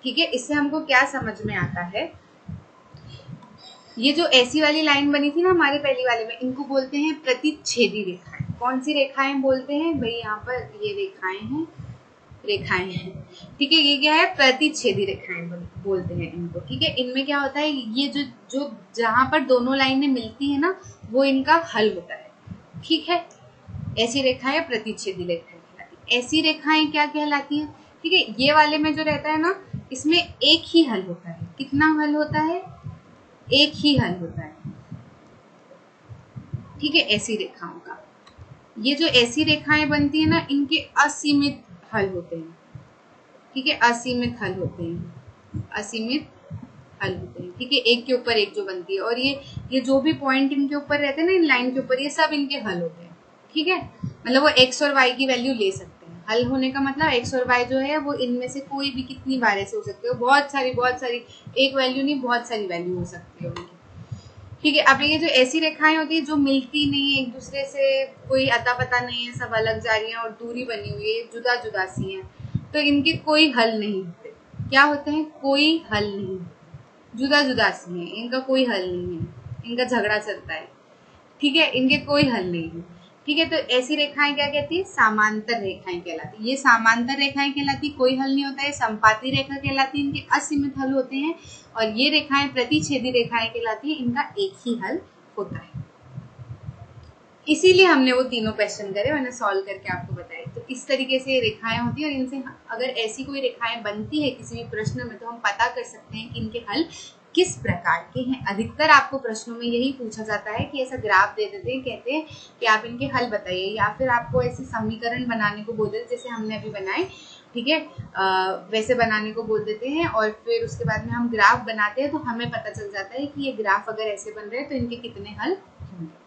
ठीक है, इससे हमको क्या समझ में आता है, ये जो ऐसी वाली लाइन बनी थी ना हमारे पहली वाले में, इनको बोलते हैं प्रतिच्छेदी रेखाएं। कौन सी रेखाएं बोलते हैं भाई, यहाँ पर ये रेखाएं हैं, ठीक है, ये क्या है, प्रतिच्छेदी रेखाएं बोलते हैं इनको। ठीक है, इनमें क्या होता है, ये जो जो जहां पर दोनों लाइनें मिलती है ना, वो इनका हल होता है। ठीक है, ऐसी रेखाएं प्रतिच्छेदी रेखाएं कहलाती है। ऐसी रेखाएं क्या कहलाती हैं, ठीक है, ये वाले में जो रहता है ना, इसमें एक ही हल होता है। कितना हल होता है, एक ही हल होता है। ठीक है, ऐसी रेखाओं का, ये जो ऐसी रेखाएं बनती है ना, इनके असीमित हल होते हैं। ठीक है, असीमित हल होते हैं, असीमित हल होते हैं। ठीक है, एक के ऊपर एक जो बनती है, और ये जो भी पॉइंट इनके ऊपर रहते हैं ना, इन लाइन के ऊपर, ये सब इनके हल होते हैं। ठीक है, मतलब वो एक्स और वाई की वैल्यू ले सकते हैं। हल होने का मतलब एक्स और वाई जो है वो इनमें से कोई भी कितनी बार ऐसे हो सकते हो, बहुत सारी, एक वैल्यू नहीं, बहुत सारी वैल्यू हो सकती है उनकी। ठीक है, अब ये जो ऐसी रेखाएं होती है जो मिलती नहीं है एक दूसरे से, कोई अता पता नहीं है, सब अलग जा रही हैं और दूरी बनी हुई है, जुदा जुदा सी हैं, तो इनके कोई हल नहीं होते। क्या होते हैं, कोई हल नहीं, जुदा जुदा सी हैं, इनका कोई हल नहीं है, इनका झगड़ा चलता है। ठीक है, इनके कोई हल नहीं है। ठीक है, तो ऐसी रेखाएं क्या कहती है, समांतर रेखाएं कहलाती है। ये समांतर रेखाएं कहलाती, कोई हल नहीं होता है। संपाती रेखा कहलाती है, इनके असीमित हल होते हैं। और ये रेखाएं प्रतिच्छेदी रेखाएं कहलाती है, इनका एक ही हल होता है। इसीलिए हमने वो तीनों क्वेश्चन करे, मैंने सॉल्व करके आपको बताया। तो इस तरीके से रेखाएं होती है, और इनसे अगर ऐसी कोई रेखाएं बनती है किसी भी प्रश्न में, तो हम पता कर सकते हैं कि इनके हल किस प्रकार के हैं। अधिकतर आपको प्रश्नों में यही पूछा जाता है कि ऐसा ग्राफ दे देते हैं, कहते हैं कि आप इनके हल बताइए, या फिर आपको ऐसे समीकरण बनाने को बोल देते जैसे हमने अभी बनाए। ठीक है, वैसे बनाने को बोल देते हैं, और फिर उसके बाद में हम ग्राफ बनाते हैं, तो हमें पता चल जाता है कि ये ग्राफ अगर ऐसे बन रहे हैं तो इनके कितने हल होंगे।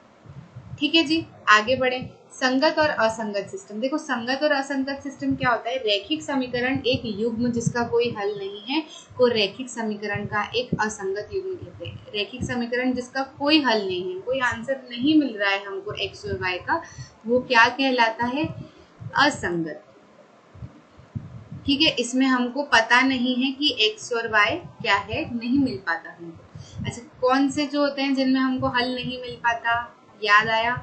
ठीक है जी, आगे बढ़े। संगत और असंगत सिस्टम। देखो, संगत और असंगत सिस्टम क्या होता है, रैखिक समीकरण एक युग्म जिसका कोई हल नहीं है को रैखिक समीकरण का एक असंगत युग्म कहते हैं। रैखिक समीकरण जिसका कोई हल नहीं है, कोई आंसर नहीं मिल रहा है हमको एक्स और वाई का, वो क्या कहलाता है, असंगत। ठीक है, इसमें हमको पता नहीं है कि एक्स और वाई क्या है, नहीं मिल पाता हमको। अच्छा, कौन से जो होते हैं जिनमें हमको हल नहीं मिल पाता, याद आया।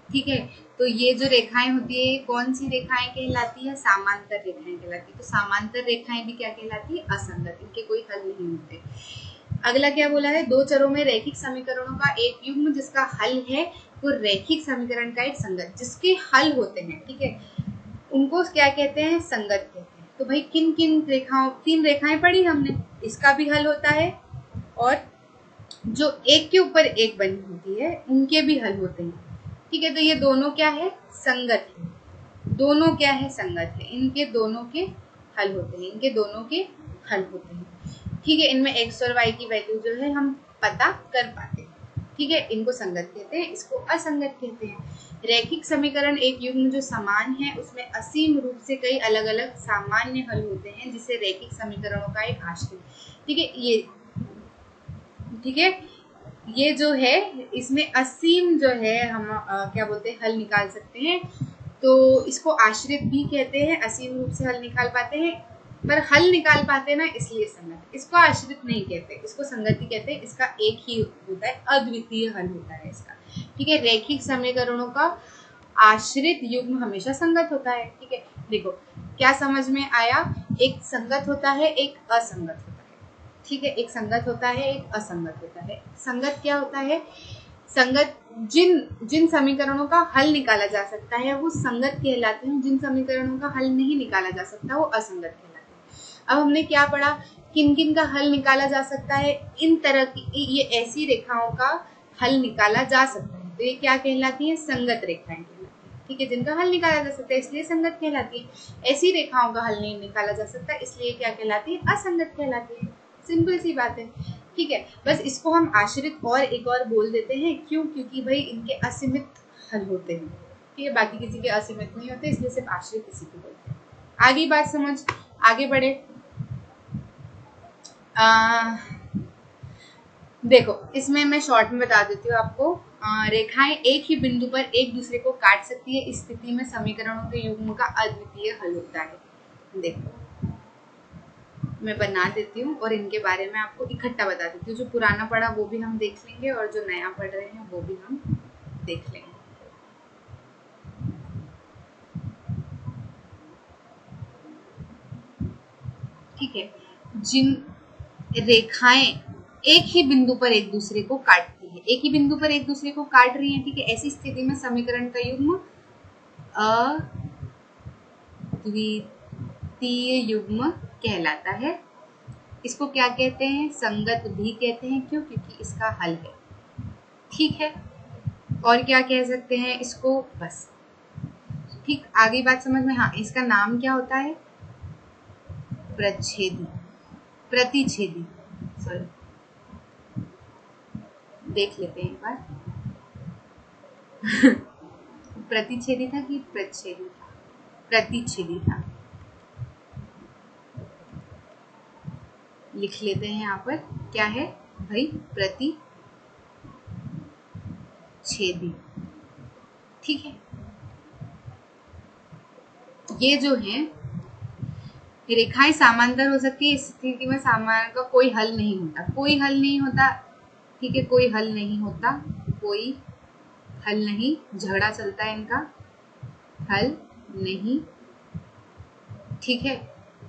ठीक है, तो ये जो रेखाएं होती है, कौन सी रेखाएं कहलाती है, समांतर रेखाएं कहलाती है। तो समांतर रेखाएं भी क्या कहलाती है, असंगत, इनके कोई हल नहीं होते। अगला क्या बोला है, दो चरों में रैखिक समीकरणों का एक युग्म जिसका हल है वो रैखिक समीकरण का एक संगत, जिसके हल होते हैं, ठीक है, उनको क्या कहते हैं, संगत कहते हैं। तो भाई किन किन रेखाओं, तीन रेखाएं पढ़ी हमने, इसका भी हल होता है, और जो एक के ऊपर एक बनी होती है उनके भी हल होते हैं। ठीक है, तो ये दोनों क्या है, संगत है, दोनों क्या है, संगत है, इनके दोनों के हल होते हैं, इनके दोनों के हल होते हैं। ठीक है, इनमें एक्स और वाई की वैल्यू जो है हम पता कर पाते हैं। ठीक है, इनको संगत कहते हैं, इसको असंगत कहते हैं। रैखिक समीकरण एक युग्म जो समान है, उसमें असीम रूप से कई अलग अलग सामान्य हल होते हैं, जिसे रैखिक समीकरणों का एक आश्रित। ठीक है, ये ठीक है, ये जो है इसमें असीम जो है हम क्या बोलते हैं, हल निकाल सकते हैं, तो इसको आश्रित भी कहते हैं। असीम रूप से हल निकाल पाते हैं, पर हल निकाल पाते हैं ना, इसलिए संगत। इसको आश्रित नहीं कहते, इसको संगति कहते हैं। इसका एक ही होता है, अद्वितीय हल होता है इसका। ठीक है, रैखिक समीकरणों का आश्रित युग्म हमेशा संगत होता है। ठीक है, देखो क्या समझ में आया, एक संगत होता है, एक असंगत होता है। ठीक है, एक संगत होता है, एक असंगत होता है। संगत क्या होता है, संगत जिन समीकरणों का हल निकाला जा सकता है वो संगत कहलाते हैं, जिन समीकरणों का हल नहीं निकाला जा सकता वो असंगत कहलाते हैं। अब हमने क्या पढ़ा, किन किन का हल निकाला जा सकता है, इन तरह की ये ऐसी रेखाओं का हल निकाला जा सकता है, तो ये क्या कहलाती है, संगत रेखाएं कहलाती है। ठीक है, जिनका हल निकाला जा सकता है इसलिए संगत कहलाती है। ऐसी रेखाओं का हल नहीं निकाला जा सकता इसलिए क्या कहलाती है, असंगत कहलाती है। सिंपल सी बात है। ठीक है, बस इसको हम आश्रित और एक और बोल देते हैं, क्यों, क्योंकि भाई इनके असीमित हल होते हैं। ठीक है, बाकी किसी के असीमित नहीं होते, इसलिए सिर्फ आश्रित किसी को बोलते हैं। आगे बात समझ, आगे बढ़े। देखो, इसमें मैं शॉर्ट में बता देती हूँ आपको। रेखाएं एक ही बिंदु पर एक दूसरे को काट सकती है, इस स्थिति में समीकरणों के युग्म का अद्वितीय हल होता है। देखो मैं बना देती हूँ और इनके बारे में आपको इकट्ठा बता देती हूँ। जो पुराना पढ़ा वो भी हम देख लेंगे और जो नया पढ़ रहे हैं वो भी हम देख लेंगे। ठीक है, जिन रेखाएं एक ही बिंदु पर एक दूसरे को काटती है, एक ही बिंदु पर एक दूसरे को काट रही है, ठीक है, ऐसी स्थिति में समीकरण का युग्म अद्वितीय युग्म कहलाता है। इसको क्या कहते हैं? संगत भी कहते हैं। क्यों? क्योंकि इसका हल है। ठीक है, और क्या कह सकते हैं इसको? बस ठीक, आगे बात समझ में। हाँ, इसका नाम क्या होता है? प्रतिच्छेदी, सॉरी, देख लेते हैं एक बार। प्रतिच्छेदी था कि प्रतिच्छेदी था? प्रतिच्छेदी था। लिख लेते हैं यहाँ पर, क्या है भाई? प्रतिच्छेदी। ठीक है, ये जो है रेखाएं समांतर हो सकती है। इस स्थिति में समांतर का कोई हल नहीं होता, कोई हल नहीं होता। ठीक है, कोई हल नहीं होता, कोई हल नहीं, झगड़ा चलता है इनका, हल नहीं। ठीक है,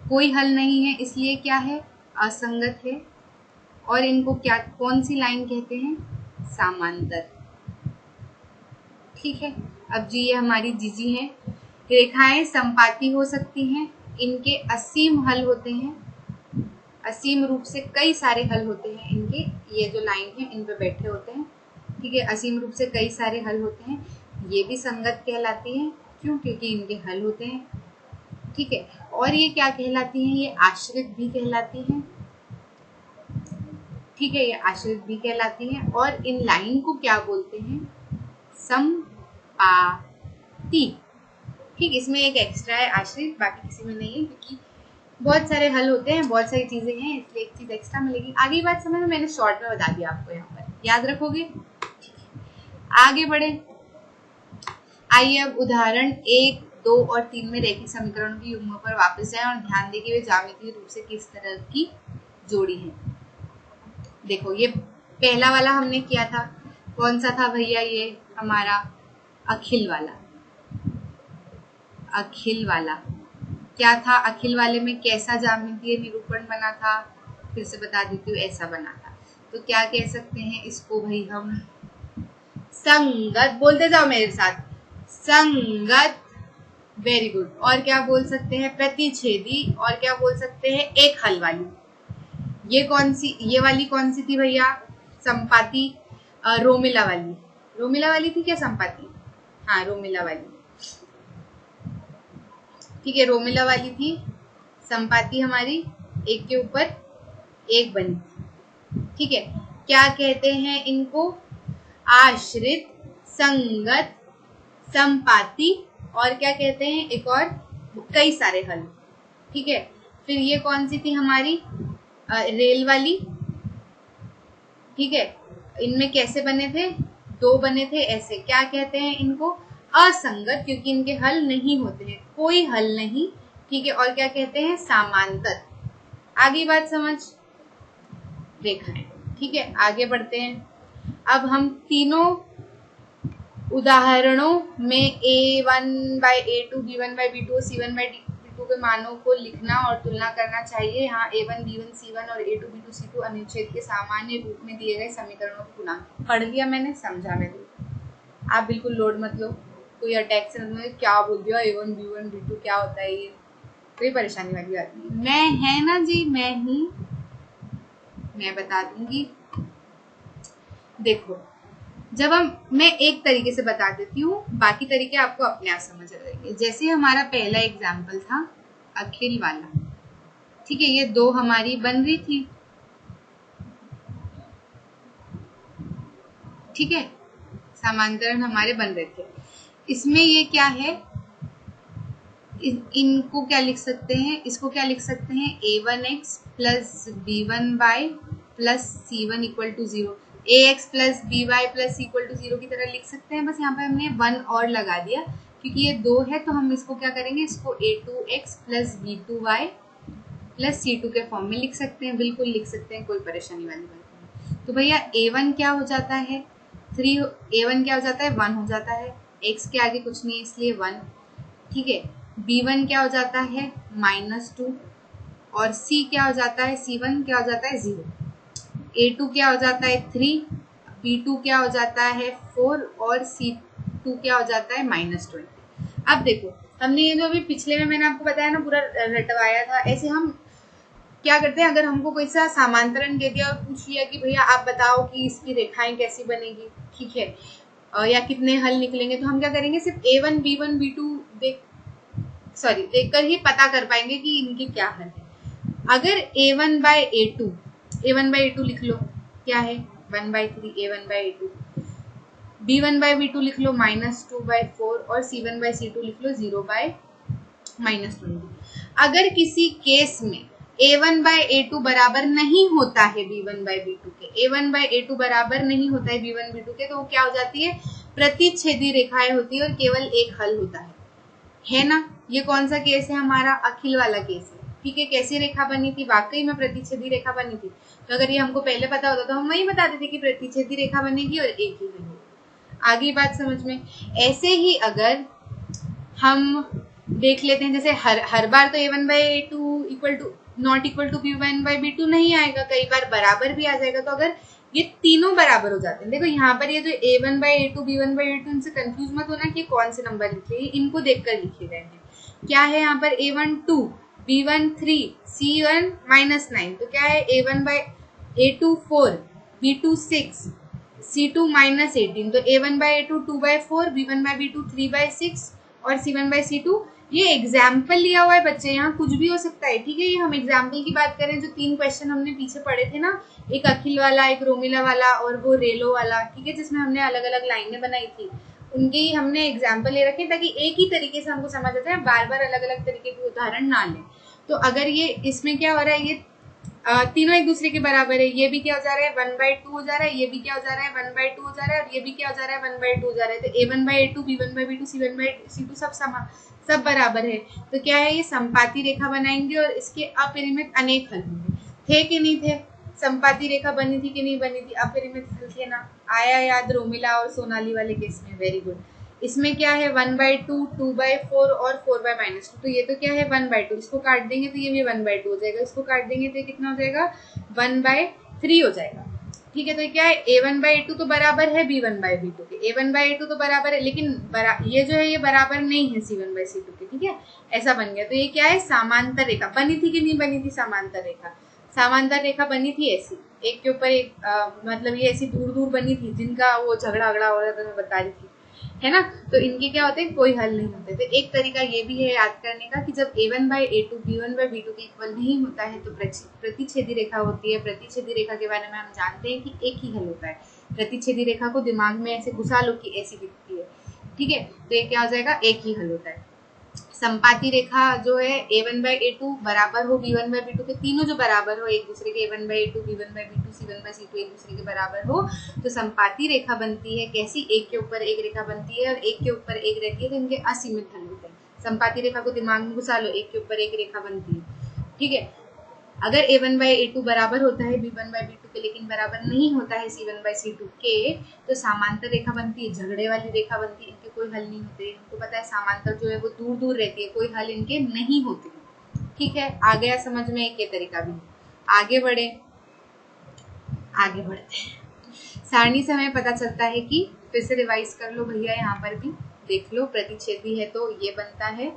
कोई हल नहीं है, इसलिए क्या है? असंगत है। और इनको क्या, कौन सी लाइन कहते हैं? समांतर। ठीक है, अब जी ये हमारी जीजी हैं। रेखाएं संपाती हो सकती हैं, इनके असीम हल होते हैं, असीम रूप से कई सारे हल होते हैं इनके। ये जो लाइन है इन पे बैठे होते हैं। ठीक है, असीम रूप से कई सारे हल होते हैं। ये भी संगत कहलाती है। क्यों? क्योंकि इनके हल होते हैं। ठीक है, और ये क्या कहलाती हैं? ये आश्रित भी कहलाती हैं। ठीक है, ये आश्रित भी कहलाती हैं। और इन लाइन को क्या बोलते हैं? संपाती। ठीक, इसमें एक एक्स्ट्रा है आश्रित, बाकी किसी में नहीं है, क्योंकि बहुत सारे हल होते हैं, बहुत सारी चीजें हैं, इसलिए एक चीज एक्स्ट्रा मिलेगी। आगे बात समझ में, मैंने शॉर्ट में बता दिया आपको, यहाँ पर याद रखोगे। आगे बढ़े, आइए अब उदाहरण 1, 2 और 3 में रैखिक समीकरणों की युग्मों पर वापस जाएं और ध्यान दें कि वे ज्यामितीय रूप से किस तरह की जोड़ी है। देखो, ये पहला वाला हमने किया था, कौन सा था भैया? ये हमारा अखिल वाला। अखिल वाला क्या था? अखिल वाले में कैसा ज्यामितीय निरूपण बना था? फिर से बता देती हूँ, ऐसा बना था। तो क्या कह सकते हैं इसको भाई हम? संगत। बोलते जाओ मेरे साथ, संगत। Very good. और क्या बोल सकते हैं? प्रतिच्छेदी। और क्या बोल सकते हैं? एक हल वाली। ये कौन सी, ये वाली कौन सी थी भैया? संपाती। रोमिला वाली। रोमिला वाली थी क्या संपाती? हाँ, रोमिला वाली। ठीक है, रोमिला वाली थी संपाती हमारी, एक के ऊपर एक बनी। ठीक है, क्या कहते हैं इनको? आश्रित, संगत, संपाती, और क्या कहते हैं? एक और, कई सारे हल। ठीक है, फिर ये कौन सी थी हमारी? रेल वाली। ठीक है, इनमें कैसे बने थे? 2 बने थे ऐसे। क्या कहते हैं इनको? असंगत, क्योंकि इनके हल नहीं होते हैं, कोई हल नहीं। ठीक है, और क्या कहते हैं? समांतर। आगे बात समझ, रेखाएं। ठीक है, आगे बढ़ते हैं। अब हम तीनों उदाहरणों में A1/A2, B1/B2, C1/D2 के मानों को लिखना और तुलना करना चाहिए। यहाँ A1, B1, C1 और A2, B2, C2 अनुच्छेद के सामान्य रूप में दिए गए समीकरणों को गुणा। पढ़ लिया मैंने, समझा मैंने। आप बिल्कुल लोड मत लो, कोई अटैक से मतलब क्या बोल दिया A1, B1, B2 क्या होता है, ये कोई परेशानी वाली बात नहीं। मैं है ना जी, मैं ही, मैं बता दूंगी। देखो, जब मैं एक तरीके से बता देती हूँ, बाकी तरीके आपको अपने आप समझ आ जाएंगे। जैसे हमारा पहला एग्जाम्पल था अखिल वाला। ठीक है, ये 2 हमारी बन रही थी। ठीक है, समांतरण हमारे बन रहे थे। इसमें ये क्या है? इनको क्या लिख सकते हैं? इसको क्या लिख सकते हैं? A1x plus B1y plus C1 equal to 0, ax plus by plus equal to 0 की तरह लिख सकते हैं। बस यहाँ पे हमने 1 और लगा दिया, क्योंकि ये 2 है तो हम इसको क्या करेंगे? इसको A2x plus B2y plus C2 के फॉर्म में लिख सकते हैं, बिल्कुल लिख सकते हैं, कोई परेशानी वाली बात नहीं। तो भैया A1 क्या हो जाता है, A1 क्या हो जाता है, 1 हो जाता है, x के आगे कुछ नहीं है इसलिए 1, ठीक है। B1 क्या हो जाता है, -2, और C क्या हो जाता है, C1 क्या हो जाता है 0, A2 क्या हो जाता है 3, B2 क्या हो जाता है 4, और C2 क्या हो जाता है -20। अब देखो हमने ये जो अभी पिछले में मैंने आपको बताया ना पूरा रटवाया था, ऐसे हम क्या करते हैं, अगर हमको कोई सा समांतरण दे दिया और पूछ लिया कि भैया आप बताओ कि इसकी रेखाएं कैसी बनेगी, ठीक है, या कितने हल निकलेंगे, तो हम क्या करेंगे, सिर्फ A1 B1 B2 देखकर ही पता कर पाएंगे कि इनके क्या हल है। अगर A1 by A2 लिख लो, क्या है 1/3 A1 by A2, B1 by B2 लिख लो -2/4, और C1 by C2 लिख लो 0/-20। अगर किसी केस में A1 by A2 बराबर नहीं होता है B1 by B2 के, A1 by A2 बराबर नहीं होता है B1 B2 के, तो वो क्या हो जाती है, प्रतिच्छेदी रेखाएं होती है और केवल एक हल होता है ना। ये कौन सा केस है हमारा, अखिल वाला केस है, ठीक है। कैसी रेखा बनी थी, वाकई में प्रतिच्छेदी रेखा बनी थी। तो अगर ये हमको पहले पता होता तो हम वही बता देते कि प्रतिच्छेदी रेखा बनेगी और एक ही हल होगा। आगे बात समझ में। ऐसे ही अगर हम देख लेते हैं, जैसे हर बार तो A1 by A2 equal to not equal to B1 by B2 नहीं आएगा, कई बार बराबर भी आ जाएगा। तो अगर ये तीनों बराबर हो जाते हैं, देखो यहाँ पर ये जो A1 by A2 B1 by A2, इनसे कंफ्यूज मत होना कि कौन से नंबर लिखे, इनको देखकर लिखे गए हैं। क्या है यहाँ पर A1 2, B1 3, C1 -9, तो क्या है A1 by A2 4, B2 6, C2 -18, तो A1 by A2 2/4, B1 by B2 3/6 और C1 by C2। ये एग्जाम्पल लिया हुआ है बच्चे, यहाँ कुछ भी हो सकता है, ठीक है। ये हम एग्जाम्पल की बात करें, जो 3 क्वेश्चन हमने पीछे पढ़े थे ना, एक अखिल वाला, एक रोमिला वाला और वो रेलो वाला, ठीक है, जिसमें हमने अलग अलग लाइनें बनाई थी, उनके ही हमने एग्जाम्पल ले रखे ताकि एक ही तरीके से हमको समझ आ जाए, बार बार अलग अलग तरीके के उदाहरण ना लें। तो अगर ये इसमें क्या हो रहा है, ये तीनों एक दूसरे के बराबर है, ये भी क्या हो जा रहा है 1/2 हो जा रहा है, ये भी क्या हो जा रहा है 1/2 हो जा रहा है, और ये भी क्या हो जा रहा है 1/2 हो जा रहा है। तो A1 by A2 B1 by B2 C1 by C2 सब बराबर है। तो क्या है, ये संपाती रेखा बनाएंगे और इसके अपरिमित अनेक हल होंगे। थे कि नहीं थे, संपाती रेखा बनी थी कि नहीं बनी थी, अपरिमित हल थे ना, आया याद रोमिला और सोनाली वाले केस में, वेरी गुड। इसमें क्या है 1/2, 2/4 और 4/-2, तो ये तो क्या है 1/2, इसको काट देंगे तो ये भी 1/2 हो जाएगा, इसको काट देंगे तो ये कितना हो जाएगा 1/3 हो जाएगा, ठीक है। तो क्या है A1 by A2 तो बराबर है B1 by B2 के, A1 by A2 तो बराबर है, लेकिन ये जो है ये बराबर नहीं है C1 by C2 के, ठीक है, ऐसा बन गया। तो ये क्या है, समांतर रेखा बनी थी कि नहीं बनी थी, समांतर रेखा, समांतर रेखा बनी थी ऐसी, एक के ऊपर एक, मतलब ये ऐसी दूर दूर बनी थी, जिनका वो झगड़ा हो रहा था, मैं बता रही थी, है ना। तो इनके क्या होते हैं, कोई हल नहीं होते। तो एक तरीका ये भी है याद करने का कि जब A1 by A2 B1 by B2 के इक्वल नहीं होता है तो प्रतिच्छेदी रेखा होती है। प्रतिच्छेदी रेखा के बारे में हम जानते हैं कि एक ही हल होता है। प्रतिच्छेदी रेखा को दिमाग में ऐसे घुसा लो कि ऐसी दिखती है, ठीक है। तो ये क्या हो जाएगा, एक ही हल होता है। संपाती रेखा जो है A1 by A2 बराबर हो B1 by B2 के, तीनों जो बराबर हो एक दूसरे के, A1 by A2 B1 by B2 C1 by C2 एक दूसरे के बराबर हो, तो संपाती रेखा बनती है। कैसी, एक के ऊपर एक रेखा बनती है और एक के ऊपर एक रहती है, तो इनके असीमित हल होते हैं। संपाती रेखा को दिमाग में घुसा लो, एक के ऊपर एक रेखा बनती है, ठीक है। अगर A1 by A2 बराबर होता है B1 by B2 के, लेकिन बराबर नहीं होता है C1 by C2 के, तो समांतर रेखा बनती है, झगड़े वाली रेखा बनती है, इनके कोई हल नहीं होते। इनको पता है समांतर जो है वो दूर दूर रहती है, कोई हल इनके नहीं होते, ठीक है। आ गया समझ में, एक ये तरीका भी। आगे बढ़ते हैं। सारणी से हमें पता चलता है कि, फिर से रिवाइज कर लो भैया, यहाँ पर भी देख लो, प्रतिच्छेदी है तो ये बनता है,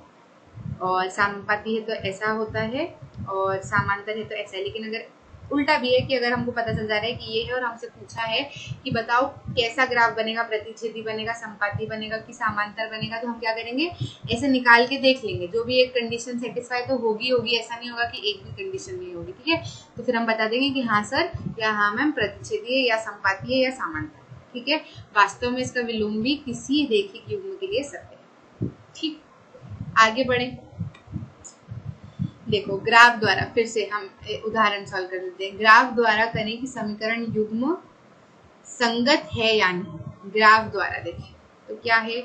और समानुपाती है तो ऐसा होता है, और समांतर है तो ऐसा है। लेकिन अगर उल्टा भी है कि अगर हमको पता चल जा रहा है कि ये है और हमसे पूछा है कि बताओ कैसा ग्राफ बनेगा, प्रतिच्छेदी बनेगा, संपाती बनेगा कि समांतर बनेगा, तो हम क्या करेंगे, ऐसे निकाल के देख लेंगे। जो भी एक कंडीशन सेटिस्फाई तो होगी, ऐसा नहीं होगा कि एक भी कंडीशन नहीं होगी, ठीक है। तो फिर हम बता देंगे कि हाँ सर या हाँ मैम, प्रतिच्छेदी है या संपाती है या समांतर, ठीक है। वास्तव में इसका विलोम भी किसी रेखिक युग्म के लिए सत्य है, ठीक। आगे बढ़े, देखो ग्राफ द्वारा, फिर से हम उदाहरण सॉल्व कर लेते हैं। ग्राफ द्वारा करें कि समीकरण युग्म संगत है या नहीं। ग्राफ द्वारा देखिए तो क्या है,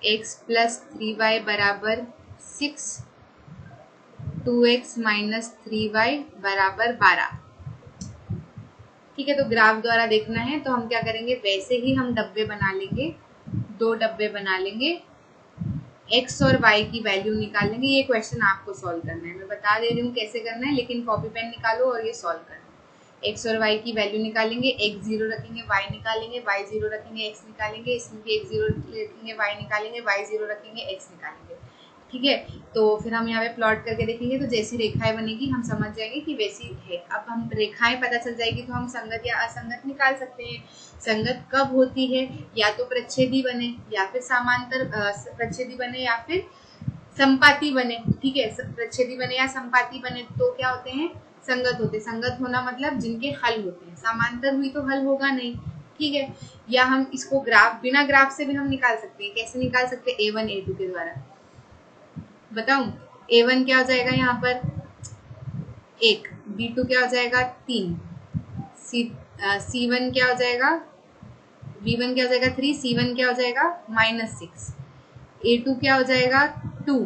x + 3y = 6 2x minus 3y बराबर 12। ठीक है, तो ग्राफ द्वारा देखना है तो हम क्या करेंगे, वैसे ही हम डब्बे बना लेंगे, 2 डब्बे बना लेंगे, x और y की वैल्यू निकालेंगे। ये क्वेश्चन आपको सॉल्व करना है, मैं बता दे रही हूँ कैसे करना है, लेकिन कॉपी पेन निकालो और ये सॉल्व करना है। x और y की वैल्यू निकालेंगे, x 0 रखेंगे, y निकालेंगे, y 0 रखेंगे, x निकालेंगे, इसमें भी x 0 रखेंगे, y निकालेंगे, y 0 रखेंगे, x निकालेंगे। ठीक है, तो फिर हम यहाँ पे प्लॉट करके देखेंगे, तो जैसी रेखाएं बनेगी हम समझ जाएंगे कि वैसी है। अब हम रेखाएं पता चल जाएगी तो हम संगत या असंगत निकाल सकते हैं। संगत कब होती है, या तो प्रच्छेदी बने या फिर समांतर प्रच्छेदी बने या फिर संपाती बने। ठीक है, प्रच्छेदी बने या संपाती बने तो क्या होते हैं, संगत होते। संगत होना मतलब जिनके हल होते हैं, समांतर हुई तो हल होगा नहीं। ठीक है, या हम इसको ग्राफ, बिना ग्राफ से भी हम निकाल सकते हैं। कैसे निकाल सकते हैं, A1 A2 के द्वारा। बताऊं, A1 क्या हो जाएगा यहाँ पर 1, B2 क्या हो जाएगा 3, C1 क्या हो जाएगा, B1 क्या हो जाएगा 3, C1 क्या हो जाएगा -6, A2 क्या हो जाएगा 2,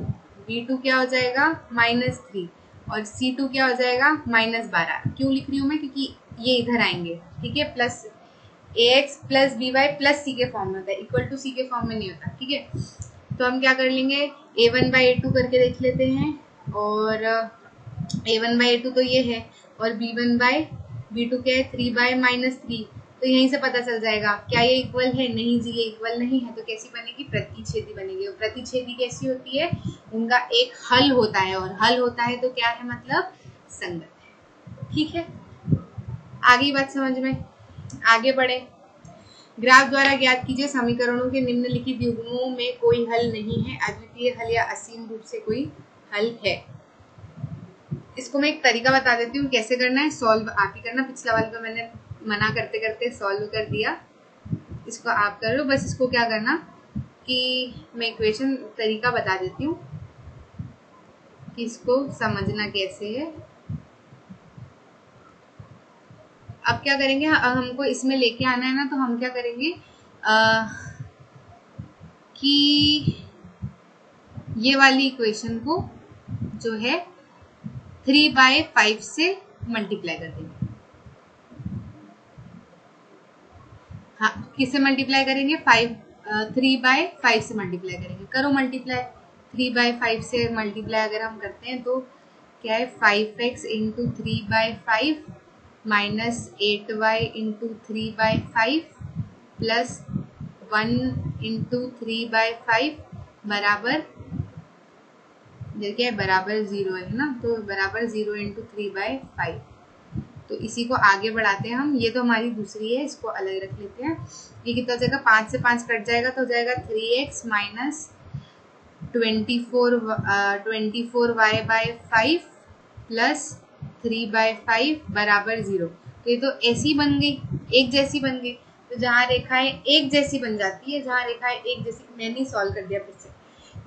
B2 क्या हो जाएगा -3 और C2 क्या हो जाएगा -12। क्यों लिख रही हूँ मैं, क्योंकि ये इधर आएंगे। ठीक है, plus AX plus BY plus C के फॉर्म में होता है, इक्वल टू C के फॉर्म में नहीं होता। ठीक है, तो हम क्या कर लेंगे, A1 बाई A2 करके देख लेते हैं, और A1 बाई A2 तो ये है, और B1 बाई B2 क्या है 3 बाई -3, तो यहीं से पता चल जाएगा। क्या ये इक्वल है, नहीं जी ये इक्वल नहीं है, तो कैसी बनेगी, प्रतिच्छेदी बनेगी। और प्रतिच्छेदी कैसी होती है, उनका एक हल होता है, और हल होता है तो क्या है, मतलब संगत है। ठीक है, आगे बात समझ में, आगे बढ़े। ग्राफ द्वारा ज्ञात कीजिए समीकरणों के निम्नलिखित युग्मों में कोई हल नहीं है, अद्वितीय हल या असीम रूप से कोई हल है। इसको मैं एक तरीका बता देती हूँ कैसे करना है, सॉल्व आप ही करना। पिछला वाला तो मैंने मना करते करते सॉल्व कर दिया, इसको आप कर लो। बस इसको क्या करना कि मैं इक्वेशन तरीका बता देती हूँ कि इसको समझना कैसे है। अब क्या करेंगे, हमको इसमें लेके आना है ना, तो हम क्या करेंगे कि ये वाली इक्वेशन को जो है 3/5 से मल्टीप्लाई कर देंगे। हाँ, किससे मल्टीप्लाई करेंगे, 3/5 से मल्टीप्लाई करेंगे। करो मल्टीप्लाई, 3/5 से मल्टीप्लाई अगर हम करते हैं तो क्या है, 5x into 3/5 minus 8y into 3/5 plus 1 into 3/5 बराबर क्या है, बराबर 0 है ना, तो बराबर 0 इंटू 3/5। तो इसी को आगे बढ़ाते हैं हम। ये तो हमारी दूसरी है, इसको अलग रख लेते हैं। ये कितना हो जाएगा, 5 से 5 कट जाएगा तो हो जाएगा 3x माइनस 24y/5 प्लस 3/5 बराबर 0। तो ये तो ऐसी बन गई, एक जैसी बन गई। तो जहाँ रेखाएं एक जैसी बन जाती है, जहाँ रेखाएं एक जैसी, मैंने सॉल्व कर दिया फिर से,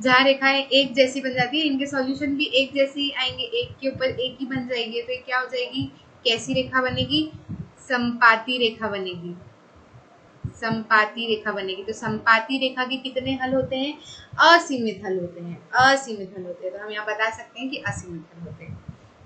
जहाँ रेखाएं एक जैसी बन जाती है इनके सॉल्यूशन भी एक जैसे ही आएंगे, एक के ऊपर एक ही बन जाएगी। तो ये क्या हो जाएगी, कैसी रेखा बनेगी, समपाती रेखा बनेगी, समपाती रेखा बनेगी। तो समपाती रेखा के कितने हल होते हैं, असीमित हल होते हैं, असीमित हल होते हैं। तो हम यहाँ बता सकते हैं कि असीमित हल होते हैं।